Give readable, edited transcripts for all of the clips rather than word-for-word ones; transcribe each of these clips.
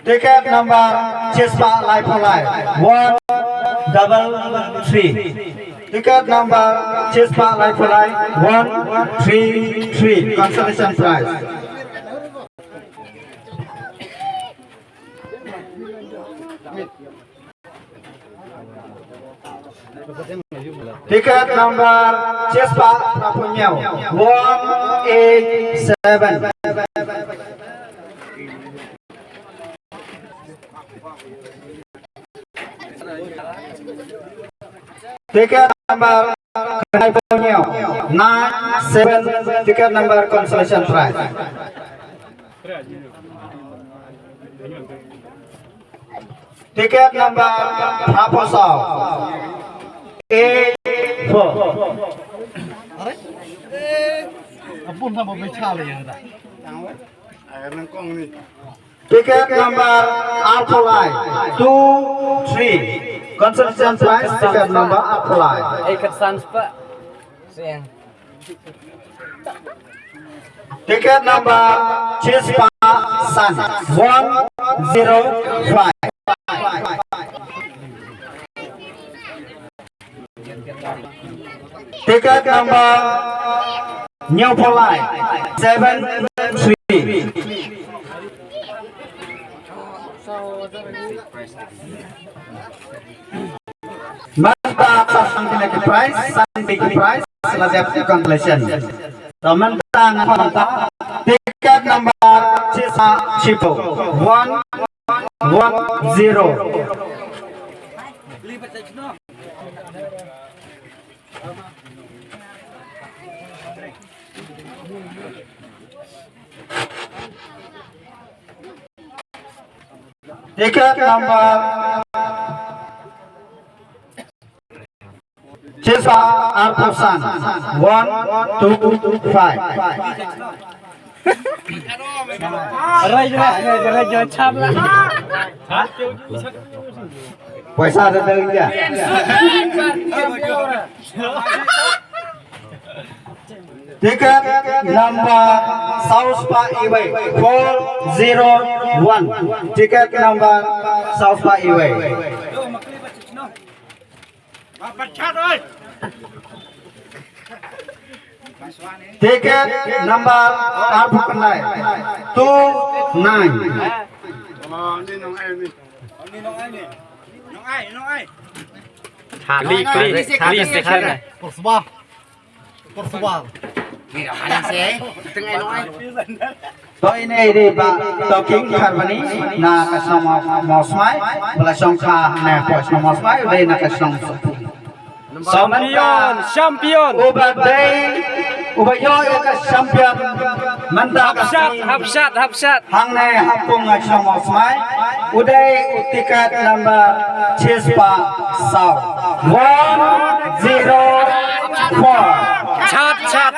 Ticket number Chispa Life for Life 133. Ticket number Chispa Life for Life 133. Consolation prize. Ticket number Chispa Rapunyao 187. Ticket number Rapunyao 97. Ticket number consolation prize. Ticket number Proposal 84. Apun sama bicara ya dah. Ticket number Alpolai 23. Consolation prize. Ticket number Alpolai. Kesan pak. Siang. Ticket number Chispa Sun 105. Ticket number New Polai 73. Manta something price, something price, selesai completion. Manta manta. Ticket number Chispa Chipo 110. Ticket number Chispa Arpusan 125. Rai chap lah. Paisa ada dia. Ticket number Southpa Eway 401. Ticket number Southpa Eway. Ticket number Arpukanai 29. Kali sekarang. Persebah. So ini di Pak Talking Harmony na kasama Mosmai belasong ka na pos na Mosmai udah na kasong Champion. Ubayo ka champion mantap Hapsat. hang na hapong kasong Mosmai udah tiket number Chispa South 104.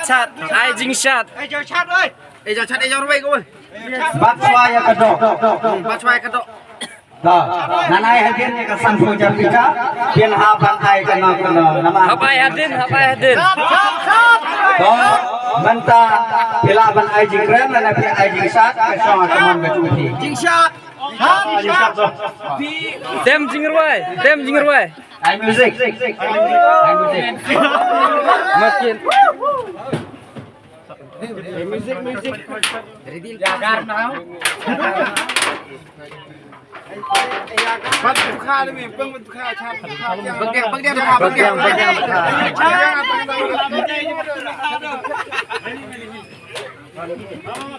Chat. Ai jing chat. Batswaya kedok. Nanai hadin ni kesan puja pika, pian haban ai kena nama. Hapai hadin. To menta pilaban ai jingren dan pi ai jingsat kesong teman becuti. Jingsat. Dem jingruai. Ai music. Makin. Music. Jagar now.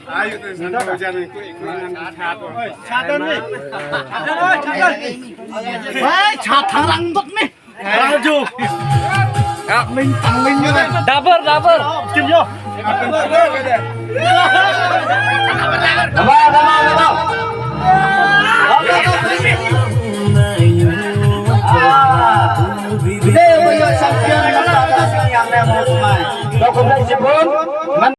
Ayo tu, sana jalan ikut chat ni. Wah, chat tharang dok ni. Raju. Mình như này. Double. Kim vô. Apa